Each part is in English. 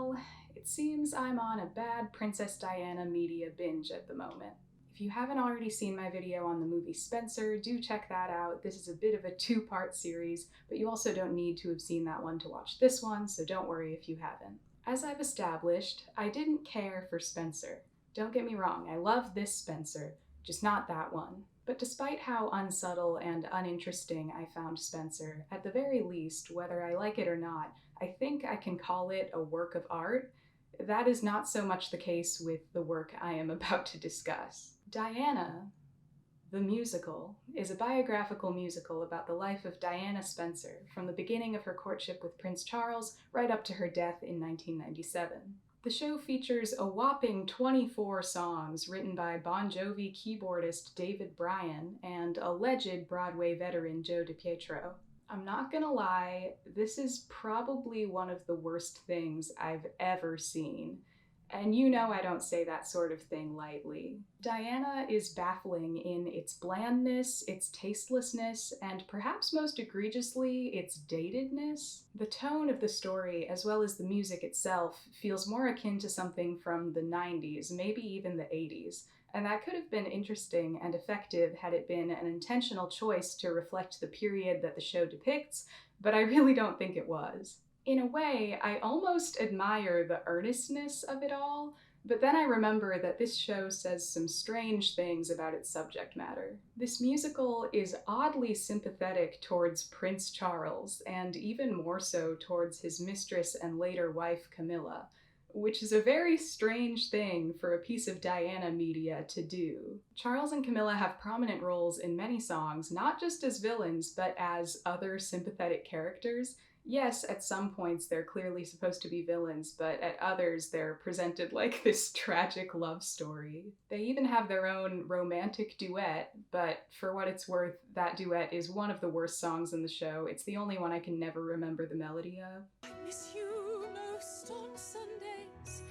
Well, it seems I'm on a bad Princess Diana media binge at the moment. If you haven't already seen my video on the movie Spencer, do check that out. This is a bit of a two-part series, but you also don't need to have seen that one to watch this one, so don't worry if you haven't. As I've established, I didn't care for Spencer. Don't get me wrong, I love this Spencer, just not that one. But despite how unsubtle and uninteresting I found Spencer, at the very least, whether I like it or not, I think I can call it a work of art. That is not so much the case with the work I am about to discuss. Diana, the musical, is a biographical musical about the life of Diana Spencer from the beginning of her courtship with Prince Charles right up to her death in 1997. The show features a whopping 24 songs written by Bon Jovi keyboardist David Bryan and alleged Broadway veteran Joe DiPietro. I'm not gonna lie, this is probably one of the worst things I've ever seen. And you know I don't say that sort of thing lightly. Diana is baffling in its blandness, its tastelessness, and perhaps most egregiously, its datedness. The tone of the story, as well as the music itself, feels more akin to something from the 90s, maybe even the 80s. And that could have been interesting and effective had it been an intentional choice to reflect the period that the show depicts, but I really don't think it was. In a way, I almost admire the earnestness of it all, but then I remember that this show says some strange things about its subject matter. This musical is oddly sympathetic towards Prince Charles, and even more so towards his mistress and later wife Camilla, which is a very strange thing for a piece of Diana media to do. Charles and Camilla have prominent roles in many songs, not just as villains, but as other sympathetic characters. Yes, at some points they're clearly supposed to be villains, but at others they're presented like this tragic love story. They even have their own romantic duet, but for what it's worth, that duet is one of the worst songs in the show. It's the only one I can never remember the melody of. I miss you most on Sundays,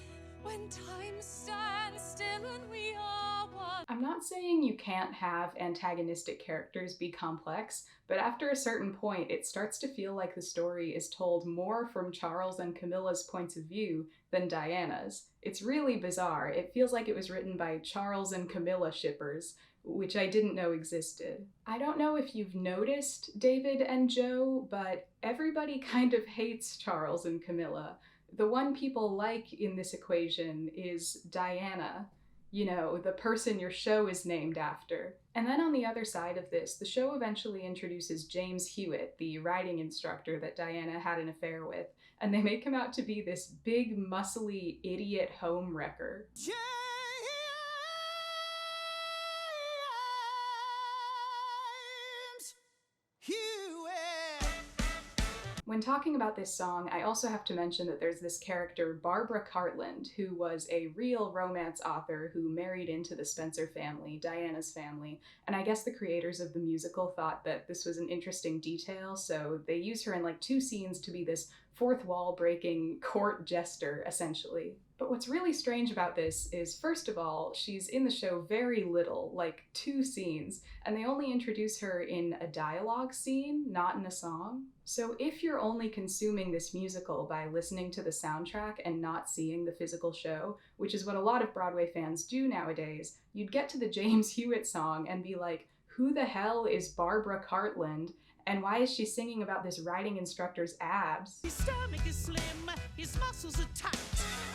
when time stands still and we are one. I'm not saying you can't have antagonistic characters be complex, but after a certain point, it starts to feel like the story is told more from Charles and Camilla's points of view than Diana's. It's really bizarre. It feels like it was written by Charles and Camilla shippers, which I didn't know existed. I don't know if you've noticed David and Joe, but everybody kind of hates Charles and Camilla. The one people like in this equation is Diana. You know, the person your show is named after. And then on the other side of this, the show eventually introduces James Hewitt, the riding instructor that Diana had an affair with, and they make him out to be this big, muscly, idiot home wrecker. James Hewitt. When talking about this song, I also have to mention that there's this character, Barbara Cartland, who was a real romance author who married into the Spencer family, Diana's family, and I guess the creators of the musical thought that this was an interesting detail, so they use her in like 2 scenes to be this fourth wall breaking court jester, essentially. But what's really strange about this is, first of all, she's in the show very little, like 2 scenes, and they only introduce her in a dialogue scene, not in a song. So if you're only consuming this musical by listening to the soundtrack and not seeing the physical show, which is what a lot of Broadway fans do nowadays, you'd get to the James Hewitt song and be like, who the hell is Barbara Cartland? And why is she singing about this riding instructor's abs? His stomach is slim, his muscles are tight.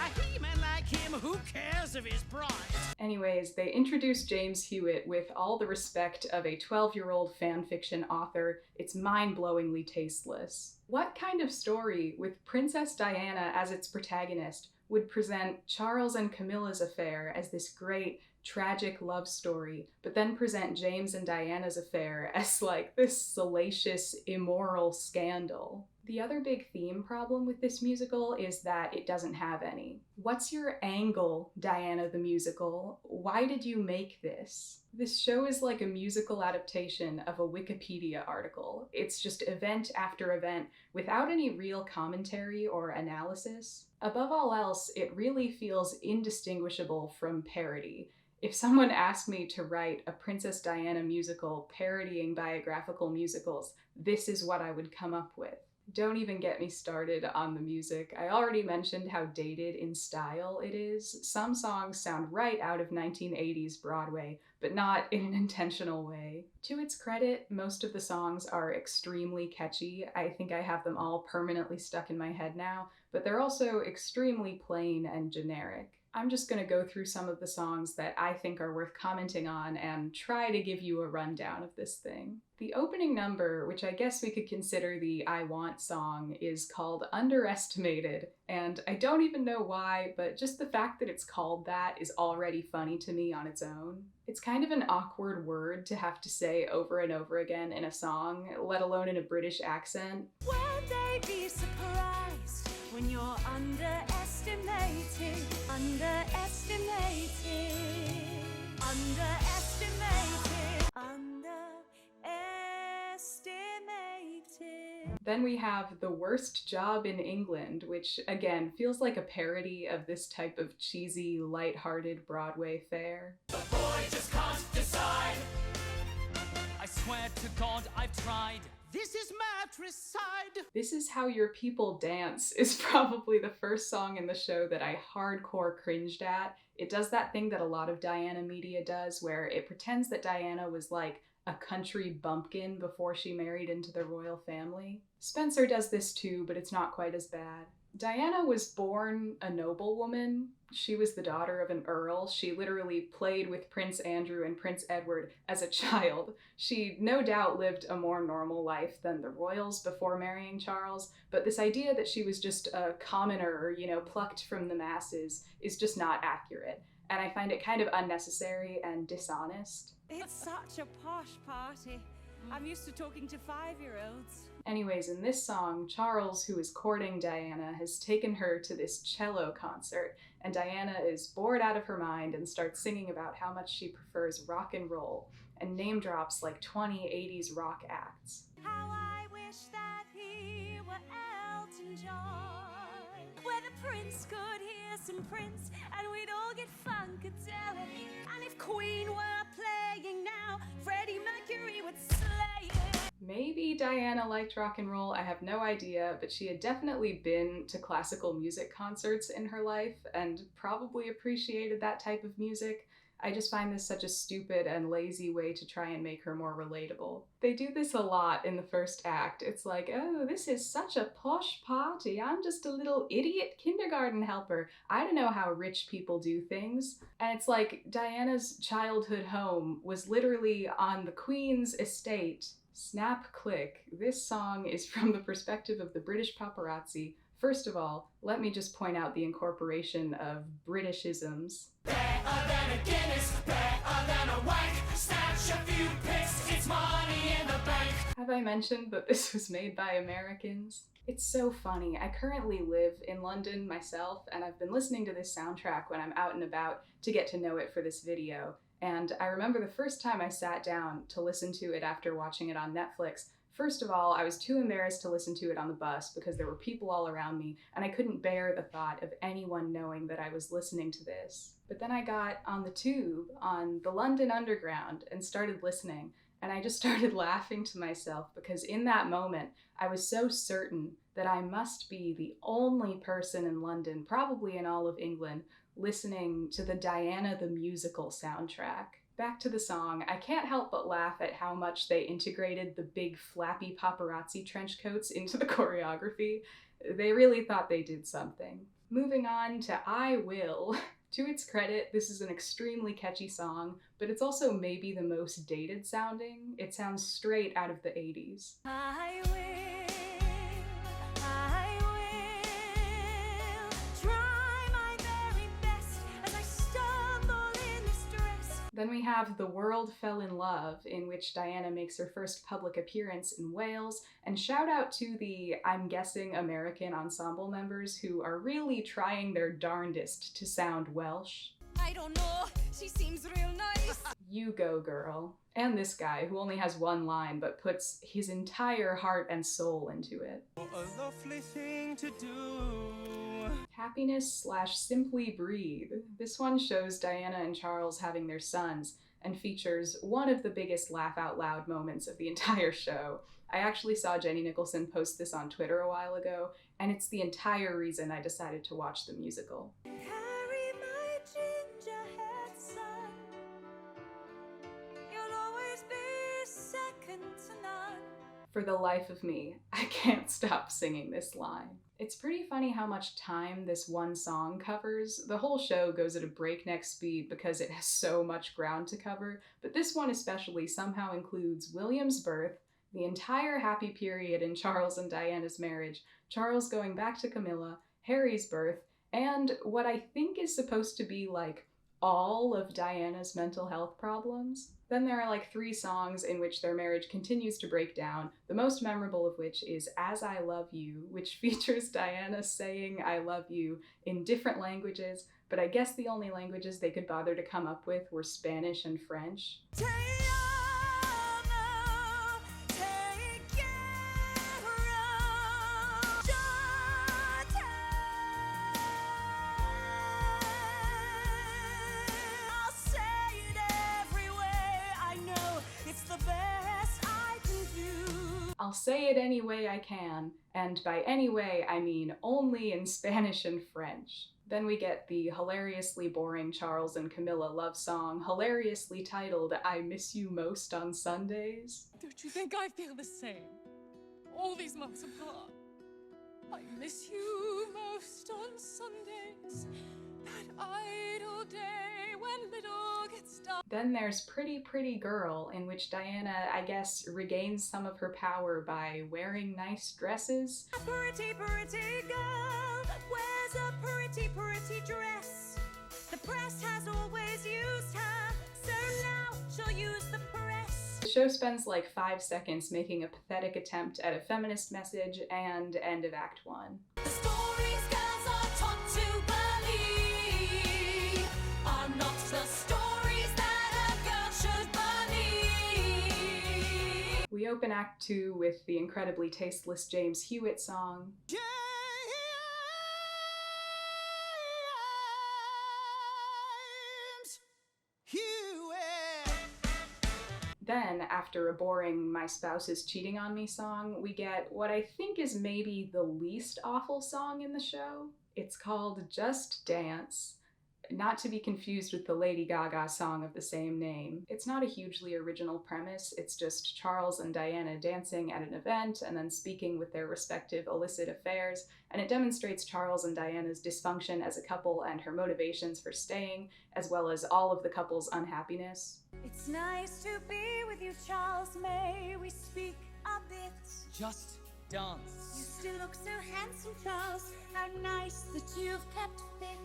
A he-man like him, who cares if he's bright? Anyways, they introduced James Hewitt with all the respect of a 12-year-old fanfiction author. It's mind-blowingly tasteless. What kind of story, with Princess Diana as its protagonist, would present Charles and Camilla's affair as this great, tragic love story, but then present James and Diana's affair as like this salacious, immoral scandal? The other big theme problem with this musical is that it doesn't have any. What's your angle, Diana the musical? Why did you make this? This show is like a musical adaptation of a Wikipedia article. It's just event after event without any real commentary or analysis. Above all else, it really feels indistinguishable from parody. If someone asked me to write a Princess Diana musical parodying biographical musicals, this is what I would come up with. Don't even get me started on the music. I already mentioned how dated in style it is. Some songs sound right out of 1980s Broadway, but not in an intentional way. To its credit, most of the songs are extremely catchy. I think I have them all permanently stuck in my head now, but they're also extremely plain and generic. I'm just gonna go through some of the songs that I think are worth commenting on and try to give you a rundown of this thing. The opening number, which I guess we could consider the I Want song, is called Underestimated, and I don't even know why, but just the fact that it's called that is already funny to me on its own. It's kind of an awkward word to have to say over and over again in a song, let alone in a British accent. Will they be surprised when you're underestimated? Underestimated. Underestimated. Underestimated. Then we have The Worst Job in England, which again feels like a parody of this type of cheesy, light-hearted Broadway fare. The boy just can't decide. I swear to God I've tried. This is matricide. This Is How Your People Dance is probably the first song in the show that I hardcore cringed at. It does that thing that a lot of Diana media does, where it pretends that Diana was like a country bumpkin before she married into the royal family. Spencer does this too, but it's not quite as bad. Diana was born a noblewoman. She was the daughter of an earl. She literally played with Prince Andrew and Prince Edward as a child. She no doubt lived a more normal life than the royals before marrying Charles, but this idea that she was just a commoner, plucked from the masses is just not accurate. And I find it kind of unnecessary and dishonest. It's such a posh party. I'm used to talking to 5-year-olds. Anyways, in this song, Charles, who is courting Diana, has taken her to this cello concert, and Diana is bored out of her mind and starts singing about how much she prefers rock and roll, and name drops like 20 80s rock acts. How I wish that he were Elton John, where the prince could hear some Prince, and we'd all get funkadelic. And if Queen were playing now, Freddie Mercury would slay it. Maybe Diana liked rock and roll, I have no idea, but she had definitely been to classical music concerts in her life and probably appreciated that type of music. I just find this such a stupid and lazy way to try and make her more relatable. They do this a lot in the first act. It's like, oh, this is such a posh party. I'm just a little idiot kindergarten helper. I don't know how rich people do things. And it's like Diana's childhood home was literally on the Queen's estate. Snap click. This song is from the perspective of the British paparazzi. First of all, let me just point out the incorporation of Britishisms. Better than a Guinness, better than a wank. Snatch a few pics, it's money in the bank. Have I mentioned that this was made by Americans? It's so funny. I currently live in London myself, and I've been listening to this soundtrack when I'm out and about to get to know it for this video. And I remember the first time I sat down to listen to it after watching it on Netflix. First of all, I was too embarrassed to listen to it on the bus because there were people all around me, and I couldn't bear the thought of anyone knowing that I was listening to this. But then I got on the tube, on the London Underground, and started listening, and I just started laughing to myself because in that moment, I was so certain that I must be the only person in London, probably in all of England, listening to the Diana the Musical soundtrack. Back to the song, I can't help but laugh at how much they integrated the big flappy paparazzi trench coats into the choreography. They really thought they did something. Moving on to I Will. To its credit, this is an extremely catchy song, but it's also maybe the most dated sounding. It sounds straight out of the 80s. I will try my very best as I stumble in this dress. Then we have The World Fell in Love, in which Diana makes her first public appearance in Wales, and shout out to the, I'm guessing, American ensemble members who are really trying their darndest to sound Welsh. I don't know, she seems real nice. You go, girl. And this guy, who only has one line but puts his entire heart and soul into it. A lovely thing to do. Happiness / Simply Breathe. This one shows Diana and Charles having their sons, and features one of the biggest laugh out loud moments of the entire show. I actually saw Jenny Nicholson post this on Twitter a while ago, and it's the entire reason I decided to watch the musical. Harry, my ginger-haired son, you'll always be second to none. For the life of me, I can't stop singing this line. It's pretty funny how much time this one song covers. The whole show goes at a breakneck speed because it has so much ground to cover, but this one especially somehow includes William's birth, the entire happy period in Charles and Diana's marriage, Charles going back to Camilla, Harry's birth, and what I think is supposed to be like all of Diana's mental health problems. Then there are like 3 songs in which their marriage continues to break down, the most memorable of which is As I Love You, which features Diana saying I love you in different languages, but I guess the only languages they could bother to come up with were Spanish and French. I'll say it any way I can, and by any way I mean only in Spanish and French. Then we get the hilariously boring Charles and Camilla love song, hilariously titled I Miss You Most on Sundays. Don't you think I feel the same? All these months apart. I miss you most on Sundays. That idle day when little gets done. Then there's Pretty Pretty Girl, in which Diana, I guess, regains some of her power by wearing nice dresses. A pretty, pretty girl wears a pretty, pretty dress. The press has always used her, so now she'll use the press. The show spends like 5 seconds making a pathetic attempt at a feminist message, and end of Act 1. The stories girls are taught to believe are not the stories that a girl should believe. We open Act 2 with the incredibly tasteless James Hewitt song. Then, after a boring My Spouse Is Cheating on Me song, we get what I think is maybe the least awful song in the show. It's called Just Dance, not to be confused with the Lady Gaga song of the same name. It's not a hugely original premise, it's just Charles and Diana dancing at an event and then speaking with their respective illicit affairs, and it demonstrates Charles and Diana's dysfunction as a couple and her motivations for staying, as well as all of the couple's unhappiness. It's nice to be with you, Charles. May we speak a bit? Just dance. You still look so handsome, Charles. How nice that you've kept fit.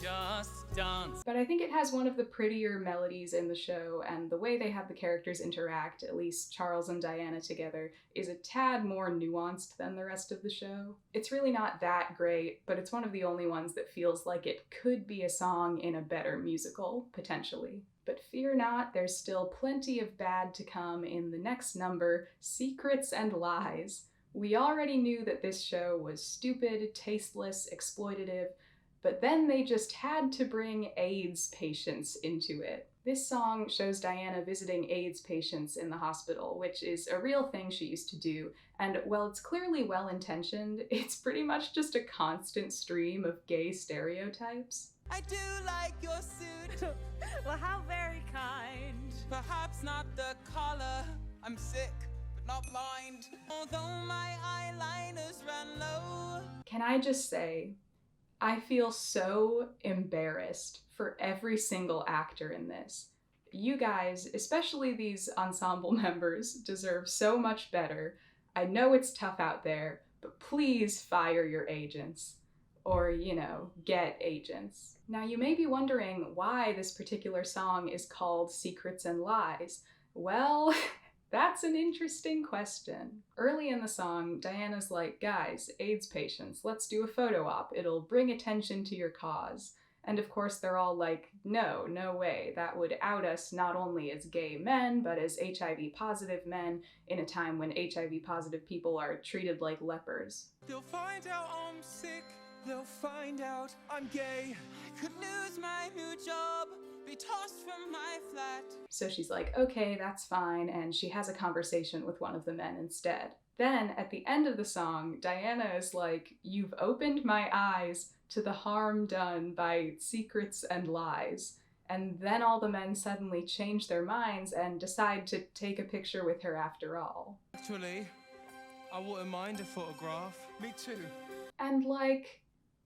Just dance. But I think it has one of the prettier melodies in the show, and the way they have the characters interact, at least Charles and Diana together, is a tad more nuanced than the rest of the show. It's really not that great, but it's one of the only ones that feels like it could be a song in a better musical, potentially. But fear not, there's still plenty of bad to come in the next number, Secrets and Lies. We already knew that this show was stupid, tasteless, exploitative, but then they just had to bring AIDS patients into it. This song shows Diana visiting AIDS patients in the hospital, which is a real thing she used to do, and while it's clearly well-intentioned, it's pretty much just a constant stream of gay stereotypes. I do like your suit. Well, how very kind. Perhaps not the color. I'm sick, but not blind. Although my eyeliners ran low. Can I just say, I feel so embarrassed for every single actor in this. You guys, especially these ensemble members, deserve so much better. I know it's tough out there, but please fire your agents. Or, you know, get agents. Now you may be wondering why this particular song is called Secrets and Lies. Well, that's an interesting question. Early in the song, Diana's like, guys, AIDS patients, let's do a photo op. It'll bring attention to your cause. And of course they're all like, no, no way. That would out us not only as gay men, but as HIV positive men in a time when HIV positive people are treated like lepers. They'll find out I'm sick. They'll find out I'm gay. I could lose my new job. be tossed from my flat. So she's like, okay, that's fine, and she has a conversation with one of the men instead. Then, at the end of the song, Diana is like, you've opened my eyes to the harm done by secrets and lies. And then all the men suddenly change their minds and decide to take a picture with her after all. Actually, I wouldn't mind a photograph. Me too. And like,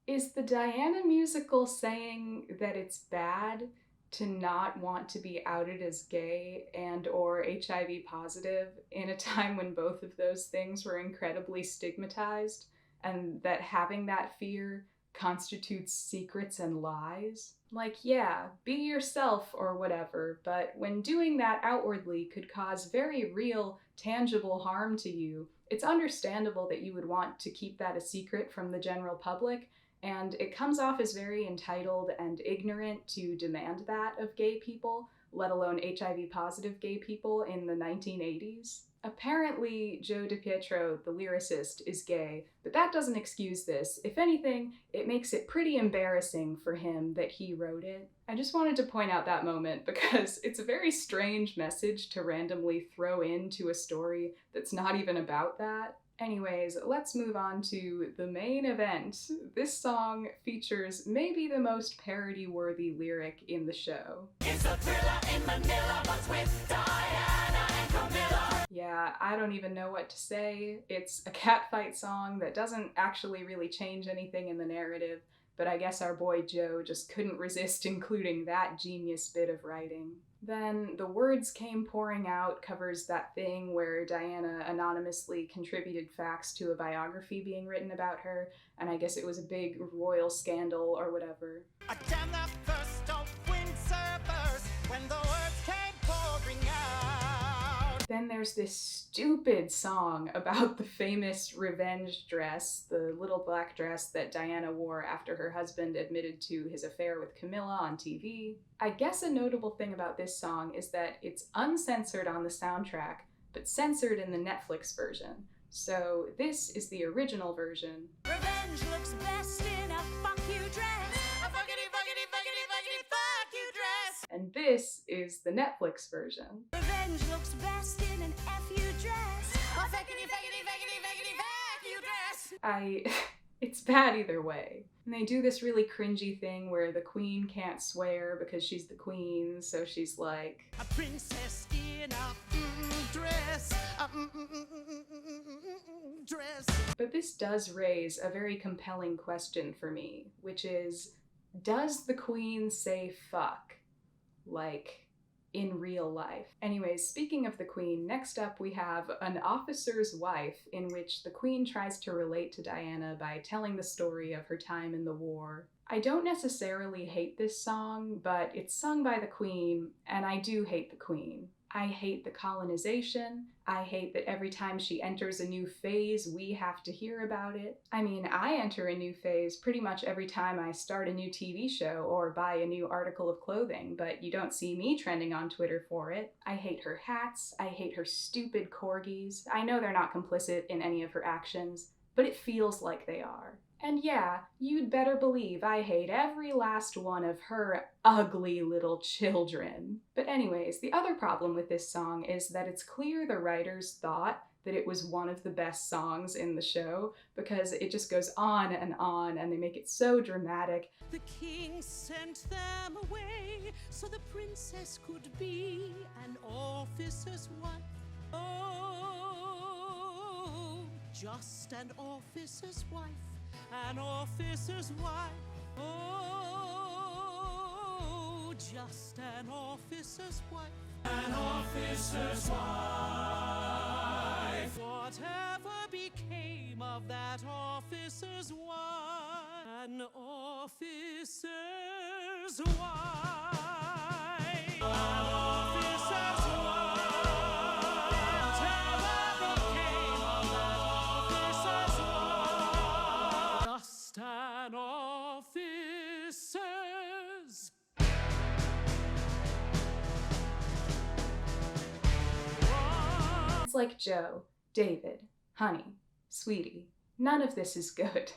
is the Diana musical saying that it's bad to not want to be outed as gay and or HIV positive in a time when both of those things were incredibly stigmatized, and that having that fear constitutes secrets and lies? Like, yeah, be yourself or whatever, but when doing that outwardly could cause very real, tangible harm to you, it's understandable that you would want to keep that a secret from the general public, and it comes off as very entitled and ignorant to demand that of gay people, let alone HIV positive gay people in the 1980s. Apparently, Joe DiPietro, the lyricist, is gay, but that doesn't excuse this. If anything, it makes it pretty embarrassing for him that he wrote it. I just wanted to point out that moment because it's a very strange message to randomly throw into a story that's not even about that. Anyways, let's move on to the main event. This song features maybe the most parody-worthy lyric in the show. It's a thriller in Manila, but with Diana and Camilla. Yeah, I don't even know what to say. It's a catfight song that doesn't actually really change anything in the narrative, but I guess our boy Joe just couldn't resist including that genius bit of writing. Then The Words Came Pouring Out covers that thing where Diana anonymously contributed facts to a biography being written about her, and I guess it was a big royal scandal or whatever. I damn that first of winter burst when the words came pouring out. Then there's this stupid song about the famous revenge dress, the little black dress that Diana wore after her husband admitted to his affair with Camilla on TV. I guess a notable thing about this song is that it's uncensored on the soundtrack, but censored in the Netflix version. So this is the original version. Revenge looks best in a fuck you dress. A fuckity, fuckity, fuckity, fuckity, fuck you dress. And this is the Netflix version. Revenge looks best in an FU dress. A fuckity, fuckity, fuckity, fuckity, fuck you dress. It's bad either way. And they do this really cringy thing where the queen can't swear because she's the queen, so she's like, A princess in a dress, dress. But this does raise a very compelling question for me, which is, does the queen say fuck? Like, in real life. Anyways, speaking of the queen, next up we have An Officer's Wife, in which the queen tries to relate to Diana by telling the story of her time in the war. I don't necessarily hate this song, but it's sung by the queen, and I do hate the queen. I hate the colonization. I hate that every time she enters a new phase, we have to hear about it. I mean, I enter a new phase pretty much every time I start a new TV show or buy a new article of clothing, but you don't see me trending on Twitter for it. I hate her hats. I hate her stupid corgis. I know they're not complicit in any of her actions, but it feels like they are. And yeah, you'd better believe I hate every last one of her ugly little children. But anyways, the other problem with this song is that it's clear the writers thought that it was one of the best songs in the show because it just goes on and they make it so dramatic. The king sent them away so the princess could be an officer's wife. Oh, just an officer's wife. An officer's wife, oh, just an officer's wife. An officer's wife. Whatever became of that officer's wife? An officer's wife. An officer's wife. Whatever became of that officer's wife? Just an officer's. It's like, Joe, David, honey, sweetie, none of this is good.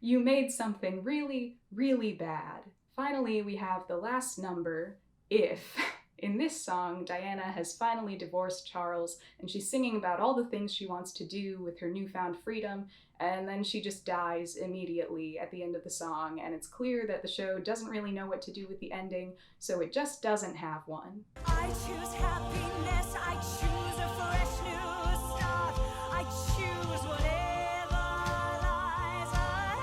You made something really, really bad. Finally, we have the last number, if. In this song, Diana has finally divorced Charles, and she's singing about all the things she wants to do with her newfound freedom, and then she just dies immediately at the end of the song, and it's clear that the show doesn't really know what to do with the ending, so it just doesn't have one. I choose happiness, I choose a fresh new start, I choose whatever lies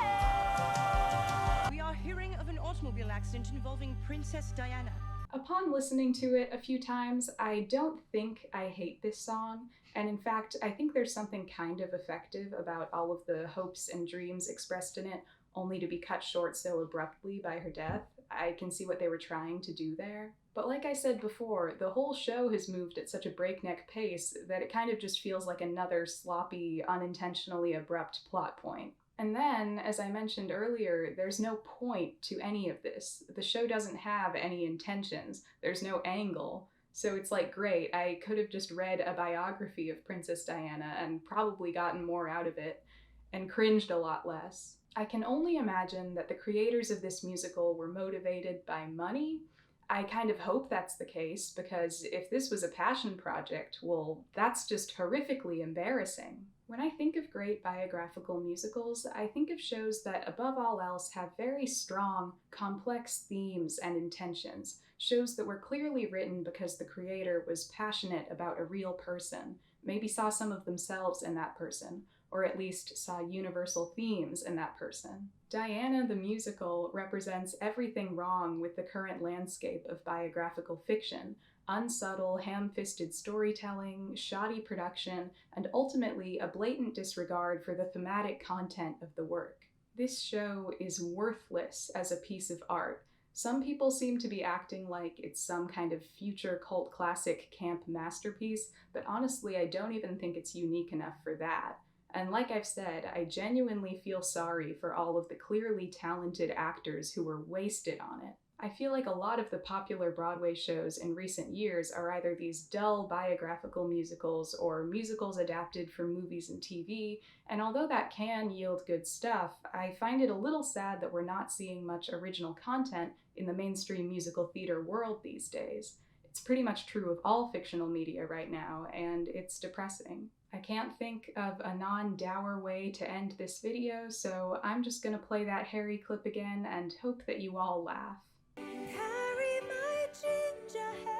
ahead. We are hearing of an automobile accident involving Princess Diana. Upon listening to it a few times, I don't think I hate this song, and in fact, I think there's something kind of effective about all of the hopes and dreams expressed in it, only to be cut short so abruptly by her death. I can see what they were trying to do there. But like I said before, the whole show has moved at such a breakneck pace that it kind of just feels like another sloppy, unintentionally abrupt plot point. And then, as I mentioned earlier, there's no point to any of this. The show doesn't have any intentions. There's no angle. So it's like, great, I could have just read a biography of Princess Diana and probably gotten more out of it, and cringed a lot less. I can only imagine that the creators of this musical were motivated by money. I kind of hope that's the case, because if this was a passion project, well, that's just horrifically embarrassing. When I think of great biographical musicals, I think of shows that above all else have very strong, complex themes and intentions, shows that were clearly written because the creator was passionate about a real person, maybe saw some of themselves in that person, or at least saw universal themes in that person. Diana the musical represents everything wrong with the current landscape of biographical fiction: unsubtle, ham-fisted storytelling, shoddy production, and ultimately a blatant disregard for the thematic content of the work. This show is worthless as a piece of art. Some people seem to be acting like it's some kind of future cult classic camp masterpiece, but honestly, I don't even think it's unique enough for that. And like I've said, I genuinely feel sorry for all of the clearly talented actors who were wasted on it. I feel like a lot of the popular Broadway shows in recent years are either these dull biographical musicals or musicals adapted from movies and TV, and although that can yield good stuff, I find it a little sad that we're not seeing much original content in the mainstream musical theater world these days. It's pretty much true of all fictional media right now, and it's depressing. I can't think of a non-dour way to end this video, so I'm just gonna play that Harry clip again and hope that you all laugh. Carry my ginger hair.